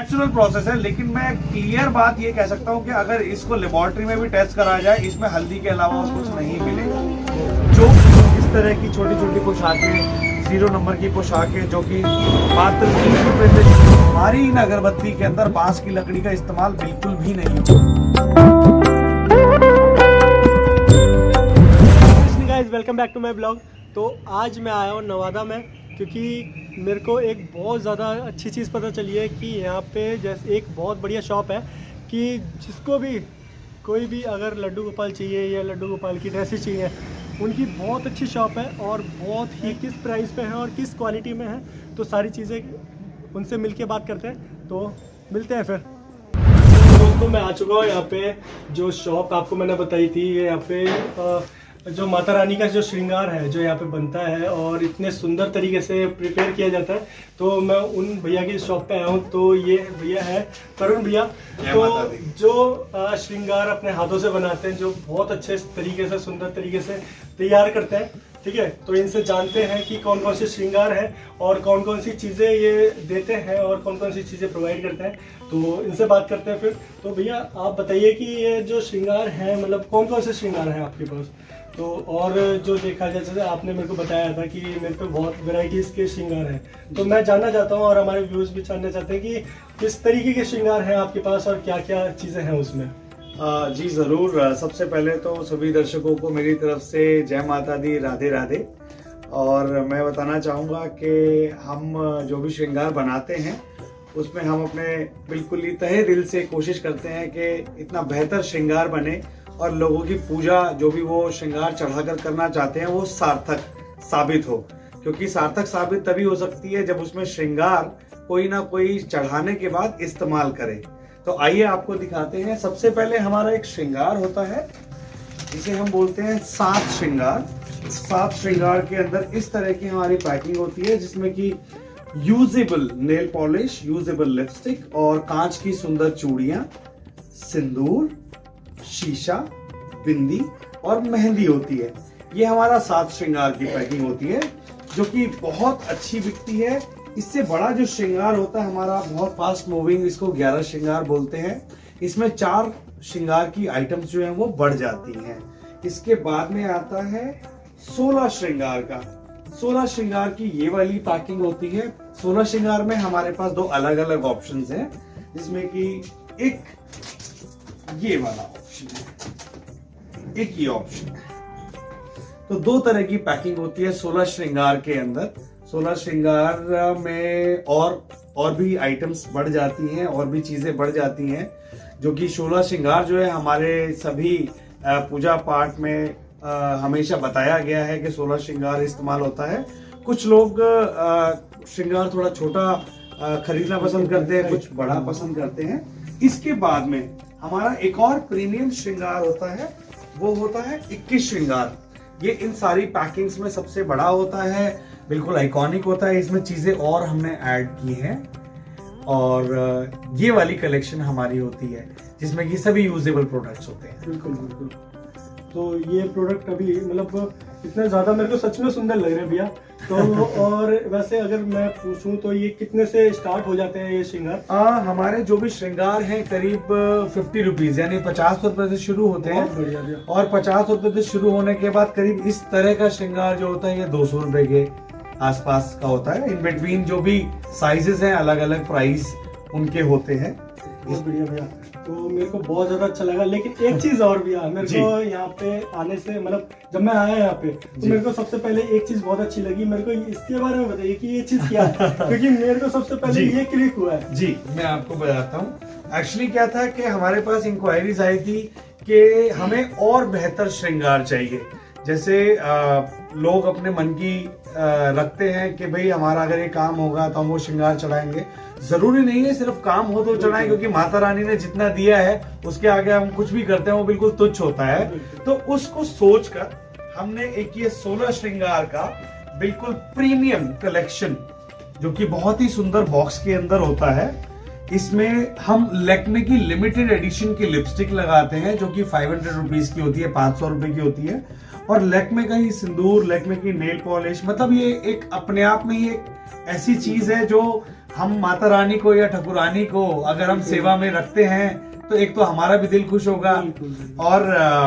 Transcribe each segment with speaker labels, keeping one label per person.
Speaker 1: Natural process है, लेकिन मैं क्लियर बात ये कह सकता हूँ कि अगर इसको लेबोरेटरी में भी टेस्ट कराया जाए, इसमें हल्दी के अलावा और कुछ नहीं मिलेगा। जो इस तरह की छोटी छोटी पोशाकें, 0 नंबर की पोशाकें जो कि मात्र 30 रुपए से, हमारी इन अगरबत्ती के अंदर बांस की लकड़ी का इस्तेमाल बिल्कुल भी नहीं होता।
Speaker 2: Welcome back to my blog. तो आज मैं आया हूँ नवादा में, क्योंकि मेरे को एक बहुत ज़्यादा अच्छी चीज़ पता चली है कि यहाँ पे जैसे एक बहुत बढ़िया शॉप है कि जिसको भी कोई भी अगर लड्डू गोपाल चाहिए या लड्डू गोपाल की ड्रेसेस चाहिए, उनकी बहुत अच्छी शॉप है और बहुत ही किस प्राइस पे है और किस क्वालिटी में है, तो सारी चीज़ें उनसे मिलके बात करते हैं। तो मिलते हैं फिर। दोस्तों मैं आ चुका हूँ यहाँ पे। जो शॉप आपको मैंने बताई थी, ये यहाँ पे जो माता रानी का जो श्रृंगार है जो यहाँ पे बनता है और इतने सुंदर तरीके से प्रिपेयर किया जाता है, तो मैं उन भैया की शॉप पे आया हूँ। तो ये भैया है तरुण भैया, तो जो श्रृंगार अपने हाथों से बनाते हैं, जो बहुत अच्छे तरीके से सुंदर तरीके से तैयार करते हैं। ठीक है, तो इनसे जानते हैं कि कौन कौन से श्रृंगार हैं और कौन कौन सी चीज़ें ये देते हैं और कौन कौन सी चीज़ें प्रोवाइड करते हैं। तो इनसे बात करते हैं फिर। तो भैया आप बताइए कि ये जो श्रृंगार है, मतलब कौन कौन से श्रृंगार हैं आपके पास? तो और जो देखा जाए, जैसे आपने मेरे को बताया था कि मेरे पे बहुत वैरायटीज़ के श्रृंगार हैं, तो मैं जानना चाहता हूँ और हमारे व्यूअर्स भी जानना चाहते हैं कि किस तरीके के श्रृंगार हैं आपके पास और क्या क्या चीज़ें हैं उसमें।
Speaker 1: जी ज़रूर। सबसे पहले तो सभी दर्शकों को मेरी तरफ से जय माता दी, राधे राधे। और मैं बताना चाहूँगा कि हम जो भी श्रृंगार बनाते हैं उसमें हम अपने बिल्कुल ही तहे दिल से कोशिश करते हैं कि इतना बेहतर श्रृंगार बने और लोगों की पूजा जो भी वो श्रृंगार चढ़ाकर करना चाहते हैं वो सार्थक साबित हो। क्योंकि सार्थक साबित तभी हो सकती है जब उसमें श्रृंगार कोई ना कोई चढ़ाने के बाद इस्तेमाल करे। तो आइए आपको दिखाते हैं। सबसे पहले हमारा एक श्रृंगार होता है जिसे हम बोलते हैं 7 श्रृंगार। 7 श्रृंगार के अंदर इस तरह की हमारी पैकिंग होती है, जिसमें कि usable nail polish, usable lipstick और कांच की सुंदर चूड़ियां, सिंदूर, शीशा, बिंदी और मेहंदी होती है। ये हमारा 7 श्रृंगार की पैकिंग होती है जो कि बहुत अच्छी बिकती है। इससे बड़ा जो श्रृंगार होता है हमारा बहुत फास्ट मूविंग, इसको 11 श्रृंगार बोलते हैं। इसमें 4 श्रृंगार की आइटम्स जो हैं वो बढ़ जाती हैं। इसके बाद में आता है 16 श्रृंगार का। 16 श्रृंगार की ये वाली पैकिंग होती है। 16 श्रृंगार में हमारे पास 2 अलग अलग ऑप्शंस हैं, जिसमें कि एक ये वाला ऑप्शन है, एक ये ऑप्शन है। तो 2 तरह की पैकिंग होती है 16 श्रृंगार के अंदर। 16 श्रृंगार में और भी आइटम्स बढ़ जाती हैं और भी चीजें बढ़ जाती हैं, जो कि 16 श्रृंगार जो है हमारे सभी पूजा पाठ में हमेशा बताया गया है कि 16 श्रृंगार इस्तेमाल होता है। कुछ लोग श्रृंगार थोड़ा छोटा खरीदना पसंद करते हैं, कुछ बड़ा पसंद करते हैं। इसके बाद में हमारा एक और प्रीमियम श्रृंगार होता है, वो होता है 21 श्रृंगार। ये इन सारी पैकिंग्स में सबसे बड़ा होता है, बिल्कुल आइकॉनिक होता है। इसमें चीजें और हमने ऐड की हैं और ये वाली कलेक्शन हमारी होती है जिसमें कि सभी यूजेबल प्रोडक्ट्स होते हैं।
Speaker 2: बिल्कुल बिल्कुल। तो ये प्रोडक्ट अभी मतलब इतने ज़्यादा मेरे को सच में सुंदर लग रहे हैं भैया। तो और वैसे अगर मैं पूछूं तो ये कितने से स्टार्ट हो जाते हैं ये श्रृंगार?
Speaker 1: हमारे जो भी श्रृंगार हैं करीब 50 रुपीज यानी 50 रुपए से शुरू होते हैं। और 50 रुपए से शुरू होने के बाद करीब इस तरह का श्रृंगार जो होता है ये 200 रुपए के आसपास का होता है। इन बिटवीन जो भी साइजेस हैं अलग अलग प्राइस उनके होते हैं।
Speaker 2: बहुत बढ़िया भैया, तो मेरे को बहुत ज्यादा अच्छा लगा। लेकिन एक चीज और भैया, मेरे को यहाँ पे आने से मतलब जब मैं आया यहाँ पे तो मेरे को सबसे पहले एक चीज बहुत अच्छी लगी। मेरे को इसके बारे में बताइए कि ये चीज क्या है, क्योंकि मेरे को सबसे पहले ये क्लिक हुआ है।
Speaker 1: जी मैं आपको बताता हूँ। एक्चुअली क्या था कि हमारे पास इंक्वायरीज आई थी कि हमें और बेहतर श्रृंगार चाहिए। जैसे लोग अपने मन की रखते हैं कि भाई हमारा अगर ये काम होगा तो हम वो श्रृंगार चढ़ाएंगे। जरूरी नहीं है सिर्फ काम हो तो चढ़ाएं, क्योंकि माता रानी ने जितना दिया है उसके आगे हम कुछ भी करते हैं वो बिल्कुल तुच्छ होता है। तो उसको सोचकर हमने एक ये 16 श्रृंगार का बिल्कुल प्रीमियम कलेक्शन, जो कि बहुत ही सुंदर बॉक्स के अंदर होता है, इसमें हम लैक्मे की लिमिटेड एडिशन की लिपस्टिक लगाते हैं जो कि 500 रुपीज की होती है, 500 रुपए की होती है। और लैक्मे का ही सिंदूर, लैक्मे की नेल पॉलिश, मतलब ये एक अपने आप में ही एक ऐसी चीज है जो हम माता रानी को या ठाकुरानी को अगर हम सेवा में रखते हैं तो एक तो हमारा भी दिल खुश होगा और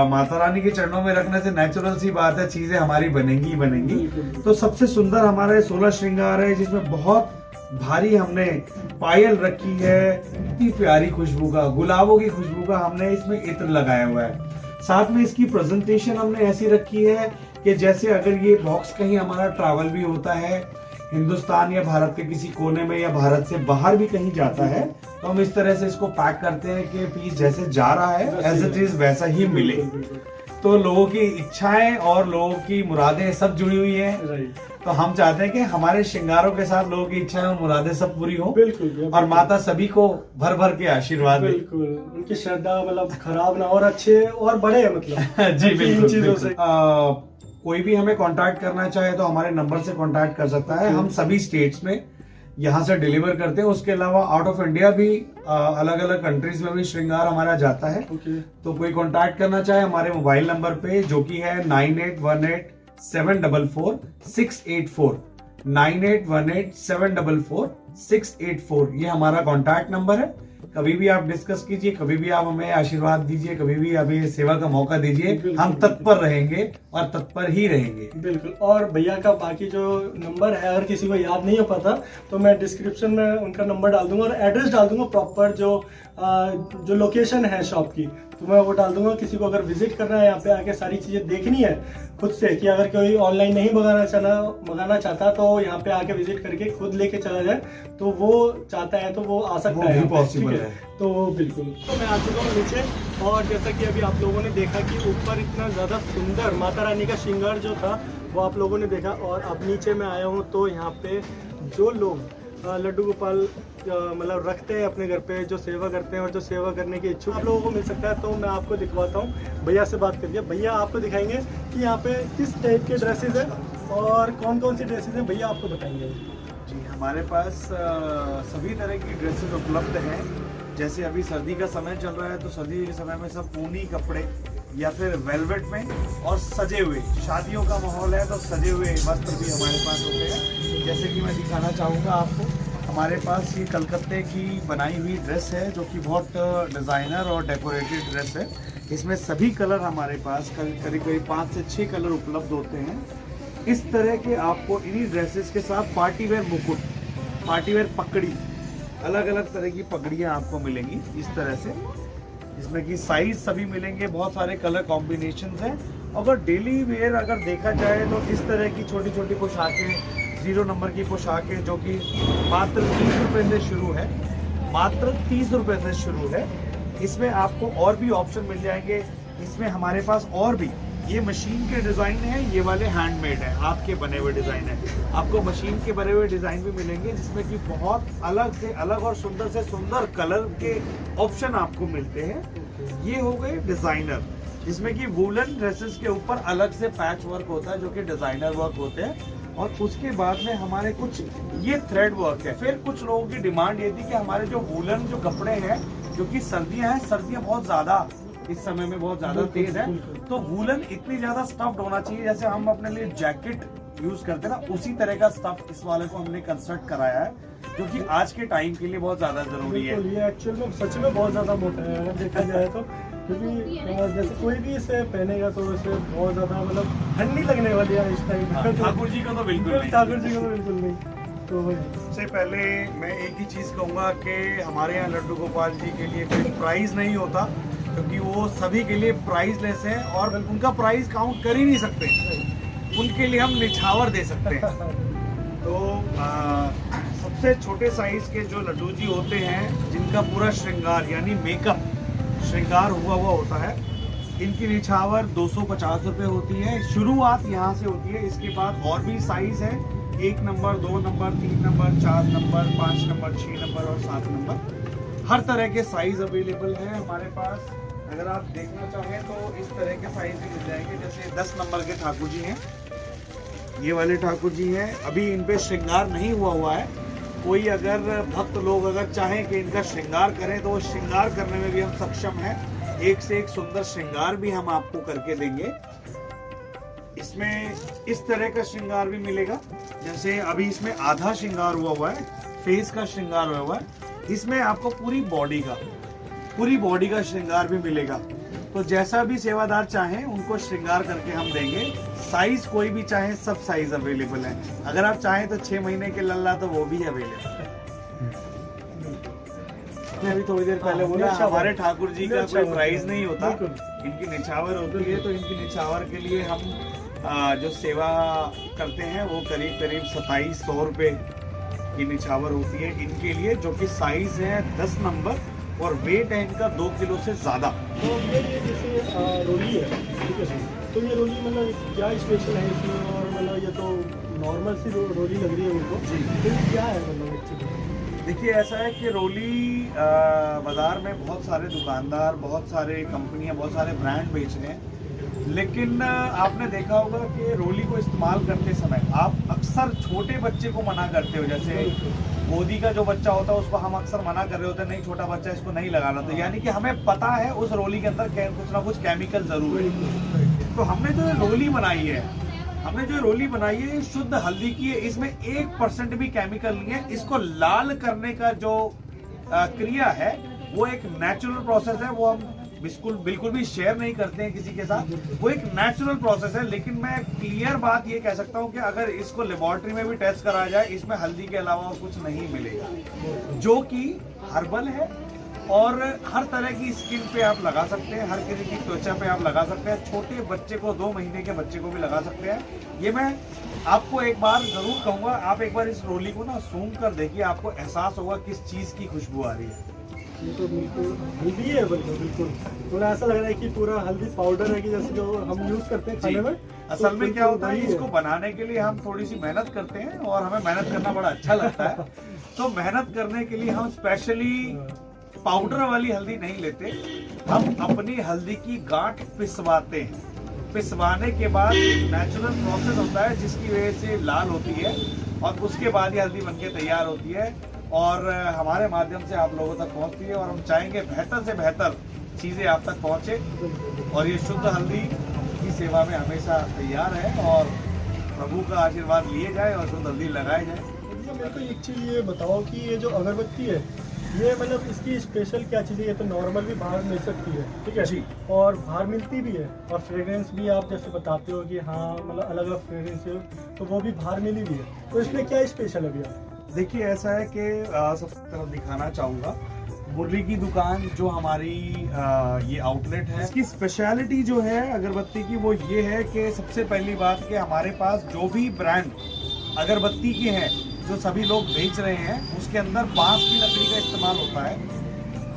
Speaker 1: माता रानी के चरणों में रखने से नेचुरल सी बात है, चीजें हमारी बनेंगी ही बनेंगी। तो सबसे सुंदर हमारा 16 श्रृंगार है, जिसमें बहुत भारी हमने पायल रखी है, इतनी प्यारी खुशबू का, गुलाबों की खुशबू का हमने इसमें इत्र लगाया हुआ है। साथ में इसकी प्रेजेंटेशन हमने ऐसी रखी है कि जैसे अगर ये बॉक्स कहीं हमारा ट्रैवल भी होता है हिंदुस्तान या भारत के किसी कोने में या भारत से बाहर भी कहीं जाता है, तो हम इस तरह से इसको पैक करते हैं कि पीस जैसे जा रहा है एज इट इज वैसा ही मिले। तो लोगों की इच्छाएं और लोगों की मुरादें सब जुड़ी हुई हैं। तो हम चाहते हैं कि हमारे श्रृंगारों के साथ लोगों की इच्छाएं और मुरादें सब पूरी हो।
Speaker 2: बिल्कुल।
Speaker 1: और माता सभी को भर भर के आशीर्वाद दे।
Speaker 2: बिल्कुल, उनकी श्रद्धा मतलब खराब ना और अच्छे और बड़े मतलब
Speaker 1: जी बिल्कुल,
Speaker 2: चीजों से।
Speaker 1: कोई भी हमें कांटेक्ट करना चाहे तो हमारे नंबर से कांटेक्ट कर सकता है। हम सभी स्टेट्स में यहाँ से डिलीवर करते हैं। उसके अलावा आउट ऑफ इंडिया भी अलग अलग कंट्रीज में भी श्रृंगार हमारा जाता है। तो कोई कांटेक्ट करना चाहे हमारे मोबाइल नंबर पे, जो कि है 9818744684 9818744684। ये हमारा कांटेक्ट नंबर है। कभी भी आप डिस्कस कीजिए, कभी भी आप हमें आशीर्वाद दीजिए, कभी भी हमें सेवा का मौका दीजिए, हम तत्पर रहेंगे और तत्पर ही रहेंगे।
Speaker 2: बिल्कुल। और भैया का बाकी जो नंबर है, अगर किसी को याद नहीं हो पाता तो मैं डिस्क्रिप्शन में उनका नंबर डाल दूंगा और एड्रेस डाल दूंगा प्रॉपर, जो लोकेशन है शॉप की, तो मैं वो डाल दूंगा। किसी को अगर विजिट करना है यहाँ पे आके सारी चीजें देखनी है खुद से, कि अगर कोई ऑनलाइन नहीं मंगाना चाहता तो यहाँ पे आके विजिट करके खुद लेके चला जाए, तो वो चाहता है तो वो आ सकता है,
Speaker 1: पॉसिबल है।
Speaker 2: तो बिल्कुल। तो मैं आ चुका हूँ नीचे, और जैसा कि अभी आप लोगों ने देखा कि ऊपर इतना ज़्यादा सुंदर माता रानी का श्रृंगार जो था वो आप लोगों ने देखा, और अब नीचे मैं आया हूँ तो यहाँ पे जो लोग लड्डू गोपाल मतलब रखते हैं अपने घर पे, जो सेवा करते हैं और जो सेवा करने के इच्छुक आप लोगों को मिल सकता है। तो मैं आपको दिखवाता हूँ, भैया से बात करिए। भैया आपको दिखाएंगे कि यहाँ पे किस टाइप के ड्रेसेस हैं और कौन कौन सी ड्रेसेस हैं, भैया आपको बताएंगे।
Speaker 1: जी, हमारे पास सभी तरह की ड्रेसेस उपलब्ध हैं। जैसे अभी सर्दी का समय चल रहा है तो सर्दी के समय में सब ऊनी कपड़े या फिर वेलवेट में और सजे हुए, शादियों का माहौल है तो सजे हुए वस्त्र भी हमारे पास होते हैं। जैसे कि मैं दिखाना चाहूँगा आपको, हमारे पास ये कलकत्ते की बनाई हुई ड्रेस है जो कि बहुत डिज़ाइनर और डेकोरेटेड ड्रेस है। इसमें सभी कलर हमारे पास करीब 5 से 6 कलर उपलब्ध होते हैं। इस तरह के आपको इन्हीं ड्रेसेस के साथ पार्टी वेयर मुकुट, पार्टी वेयर पगड़ी, अलग अलग तरह की पगड़ियाँ आपको मिलेंगी इस तरह से, जिसमें कि साइज सभी मिलेंगे, बहुत सारे कलर कॉम्बिनेशंस हैं। अगर डेली वेयर अगर देखा जाए तो इस तरह की छोटी छोटी पोशाकें, 0 नंबर की पोशाकें जो कि मात्र 30 रुपये से शुरू है, मात्र 30 रुपये से शुरू है। इसमें आपको और भी ऑप्शन मिल जाएंगे। इसमें हमारे पास और भी ये मशीन के डिज़ाइन है, ये वाले हैंडमेड है, हाथ के बने हुए डिज़ाइन है। आपको मशीन के बने हुए डिज़ाइन भी मिलेंगे, जिसमें कि बहुत अलग से अलग और सुंदर से सुंदर कलर के ऑप्शन आपको मिलते हैं। ये हो गए डिज़ाइनर, जिसमें कि वूलन ड्रेसेस के ऊपर अलग से पैच वर्क होता है जो कि डिज़ाइनर वर्क होते हैं। और उसके बाद में हमारे कुछ ये थ्रेड वर्क है। फिर कुछ लोगों की डिमांड ये थी कि हमारे जो वूलन जो कपड़े हैं, जो कि सर्दियाँ हैं, सर्दियाँ बहुत ज़्यादा इस समय में बहुत ज्यादा तेज है, तो वूलन इतनी ज्यादा स्टफ्ड होना चाहिए, जैसे हम अपने लिए जैकेट यूज करते हैं ना, उसी तरह का स्टफ इस वाले को हमने कंस्ट्रक्ट कराया है, जो कि आज के टाइम के लिए बहुत ज्यादा जरूरी है।
Speaker 2: ये एक्चुअल में सच में बहुत ज्यादा मोटा है अगर देखा जाए तो, क्योंकि जैसे कोई भी इसे पहनेगा तो इसे बहुत ज्यादा मतलब ठंड नहीं लगने वाली है इस टाइम।
Speaker 1: ठाकुर जी को तो बिल्कुल नहीं,
Speaker 2: ठाकुर जी को तो बिल्कुल नहीं। तो
Speaker 1: सबसे पहले मैं एक ही चीज कहूंगा कि हमारे यहाँ लड्डू गोपाल जी के लिए कोई प्राइस नहीं होता, क्योंकि वो सभी के लिए प्राइसलेस है और उनका प्राइस काउंट कर ही नहीं सकते, उनके लिए हम निछावर दे सकते हैं। तो सबसे छोटे साइज के जो लड्डू जी होते हैं, जिनका पूरा श्रृंगार यानी मेकअप श्रृंगार हुआ होता है, इनकी निछावर 250 रुपये होती है। शुरुआत यहाँ से होती है। इसके बाद और भी साइज है, 1 number, 2 number, 3 number, 4 number, 5 number, 6 number और 7 नंबर, हर तरह के साइज अवेलेबल है हमारे पास। अगर आप देखना चाहें तो इस तरह के साइज भी मिल जाएंगे। जैसे 10 नंबर के ठाकुर जी हैं, ये वाले ठाकुर जी हैं, अभी इन पे श्रृंगार नहीं हुआ है। कोई अगर भक्त लोग अगर चाहें कि इनका श्रृंगार करें तो वो श्रृंगार करने में भी हम सक्षम हैं। एक से एक सुंदर श्रृंगार भी हम आपको करके देंगे। इसमें इस तरह का श्रृंगार भी मिलेगा, जैसे अभी इसमें आधा श्रृंगार हुआ है, फेस का श्रृंगार हुआ हुआ है। इसमें आपको पूरी बॉडी का श्रृंगार भी मिलेगा। तो जैसा भी सेवादार चाहें उनको श्रृंगार करके हम देंगे। साइज कोई भी चाहे, सब साइज अवेलेबल है। अगर आप चाहें तो 6 महीने के लल्ला तो वो भी अवेलेबल है। मैं अभी थोड़ी देर पहले बोला हमारे ठाकुर जी का कोई प्राइस नहीं होता, इनकी निछावर होती है। तो इनकी निछावर के लिए हम जो सेवा करते हैं वो करीब 2700 रुपये की निछावर होती है इनके लिए, जो कि साइज है 10 नंबर और वेट है इनका 2 किलो से ज्यादा।
Speaker 2: तो ये जैसे रोली है, ठीक है सर, तो ये रोली मतलब क्या स्पेशल है इसमें? और मतलब ये तो नॉर्मल सी रोली लग रही है उनको, तो ये क्या है मतलब एक्चुअली?
Speaker 1: देखिए ऐसा है कि रोली बाजार में बहुत सारे दुकानदार, बहुत सारे कंपनियां, बहुत सारे ब्रांड बेच रहे हैं, लेकिन आपने देखा होगा कि रोली को इस्तेमाल करते समय आप अक्सर छोटे बच्चे को मना करते हो। जैसे गोदी का जो बच्चा होता है उसको हम अक्सर मना कर रहे होते हैं, नहीं छोटा बच्चा इसको नहीं लगाना। तो यानी कि हमें पता है उस रोली के अंदर कुछ ना कुछ केमिकल जरूर है। तो हमने जो रोली बनाई है शुद्ध हल्दी की है। इसमें 1% भी केमिकल नहीं है। इसको लाल करने का जो क्रिया है वो एक नेचुरल प्रोसेस है, वो हम बिल्कुल भी शेयर नहीं करते हैं किसी के साथ। वो एक नेचुरल प्रोसेस है। लेकिन मैं क्लियर बात ये कह सकता हूँ कि अगर इसको लेबोरेटरी में भी टेस्ट करा जाए, इसमें हल्दी के अलावा कुछ नहीं मिलेगा, जो कि हर्बल है और हर तरह की स्किन पे आप लगा सकते हैं, हर किसी की त्वचा पे आप लगा सकते हैं। छोटे बच्चे को, 2 महीने के बच्चे को भी लगा सकते हैं। ये मैं आपको एक बार जरूर कहूंगा, आप एक बार इस रोली को ना सूंघ कर देखिए, आपको एहसास होगा किस चीज की खुशबू आ रही है।
Speaker 2: ये तो बिल्कुल हल्दी है, बिल्कुल थोड़ा ऐसा लग रहा है कि पूरा हल्दी पाउडर है कि जैसे जो हम यूज करते हैं खाने में।
Speaker 1: असल में क्या होता है, इसको बनाने के लिए हम थोड़ी सी मेहनत करते हैं और हमें मेहनत करना बड़ा अच्छा लगता है। तो मेहनत करने के लिए हम स्पेशली पाउडर वाली हल्दी नहीं लेते, हम अपनी हल्दी की गांठ पिसवाते हैं। पिसवाने के बाद नेचुरल प्रोसेस होता है जिसकी वजह से लाल होती है और उसके बाद ये हल्दी बनके तैयार होती है और हमारे माध्यम से आप लोगों तक पहुंचती है। और हम चाहेंगे बेहतर से बेहतर चीजें आप तक पहुंचे और ये शुद्ध हल्दी की सेवा में हमेशा तैयार है और प्रभु का आशीर्वाद लिए जाए और शुद्ध हल्दी लगाए जाए।
Speaker 2: मेरे को एक चीज़ ये बताओ कि ये जो अगरबत्ती है, ये मतलब इसकी स्पेशल क्या चीज़ है? ये तो नॉर्मल भी बाहर मिल सकती है, ठीक है
Speaker 1: जी,
Speaker 2: और बाहर मिलती भी है, और फ्रेग्रेंस भी आप जैसे बताते हो कि हाँ मतलब अलग अलग फ्रेग्रेंस है, तो वो भी बाहर मिली भी है। तो इसमें क्या स्पेशल है भैया?
Speaker 1: देखिए ऐसा है कि सबसे तरफ दिखाना चाहूँगा मुरली की दुकान जो हमारी ये आउटलेट है, इसकी स्पेशलिटी जो है अगरबत्ती की वो ये है कि सबसे पहली बात कि हमारे पास जो भी ब्रांड अगरबत्ती के हैं जो सभी लोग बेच रहे हैं उसके अंदर बांस की लकड़ी का इस्तेमाल होता है।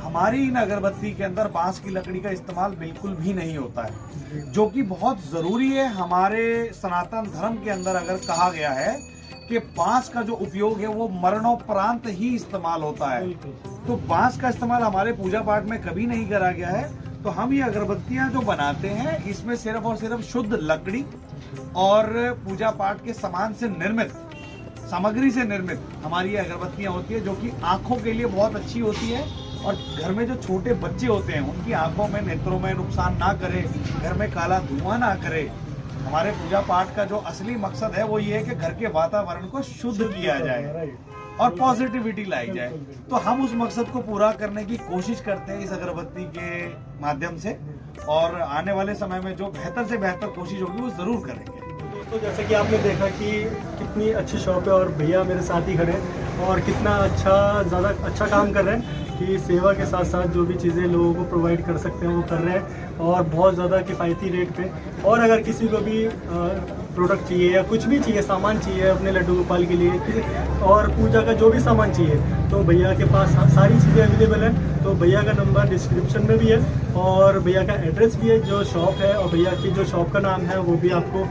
Speaker 1: हमारी इन अगरबत्ती के अंदर बांस की लकड़ी का इस्तेमाल बिल्कुल भी नहीं होता है, जो कि बहुत ज़रूरी है। हमारे सनातन धर्म के अंदर अगर कहा गया है कि बांस का जो उपयोग है वो मरणोपरांत ही इस्तेमाल होता है, तो बांस का इस्तेमाल हमारे पूजा पाठ में कभी नहीं करा गया है। तो हम ये अगरबत्तियां जो बनाते हैं इसमें सिर्फ और सिर्फ शुद्ध लकड़ी और पूजा पाठ के सामान से निर्मित, सामग्री से निर्मित हमारी ये अगरबत्तियां होती है, जो कि आंखों के लिए बहुत अच्छी होती है और घर में जो छोटे बच्चे होते हैं उनकी आंखों में, नेत्रों में नुकसान ना करे, घर में काला धुआं ना करे। हमारे पूजा पाठ का जो असली मकसद है वो ये है कि घर के वातावरण को शुद्ध किया जाए और पॉजिटिविटी लाई जाए। तो हम उस मकसद को पूरा करने की कोशिश करते हैं इस अगरबत्ती के माध्यम से, और आने वाले समय में जो बेहतर से बेहतर कोशिश होगी वो जरूर करेंगे।
Speaker 2: तो जैसे कि आपने देखा कि कितनी अच्छी शॉप है और भैया मेरे साथ ही खड़े हैं और कितना ज़्यादा अच्छा काम कर रहे हैं कि सेवा के साथ साथ जो भी चीज़ें लोगों को प्रोवाइड कर सकते हैं वो कर रहे हैं और बहुत ज़्यादा किफ़ायती रेट पे। और अगर किसी को भी प्रोडक्ट चाहिए या कुछ भी चाहिए, सामान चाहिए अपने लड्डू गोपाल के लिए और पूजा का जो भी सामान चाहिए, तो भैया के पास सारी चीज़ें अवेलेबल हैं। तो भैया का नंबर डिस्क्रिप्शन में भी है और भैया का एड्रेस भी है जो शॉप है, और भैया की जो शॉप का नाम है वो भी आपको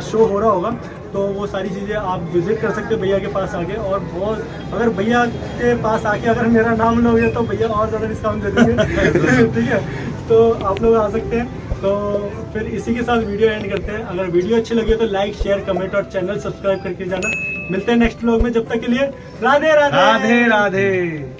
Speaker 2: शो हो रहा होगा। तो वो सारी चीज़ें आप विज़िट कर सकते हो भैया के पास आके। और बहुत अगर भैया के पास आके अगर मेरा नाम लोगे तो भैया और ज़्यादा डिस्काउंट दे देंगे ठीक है, तो आप लोग आ सकते हैं। तो फिर इसी के साथ वीडियो एंड करते हैं। अगर वीडियो अच्छी लगी तो लाइक, शेयर, कमेंट और चैनल सब्सक्राइब करके जाना। मिलते हैं नेक्स्ट व्लॉग में, जब तक के लिए राधे राधे
Speaker 1: राधे राधे।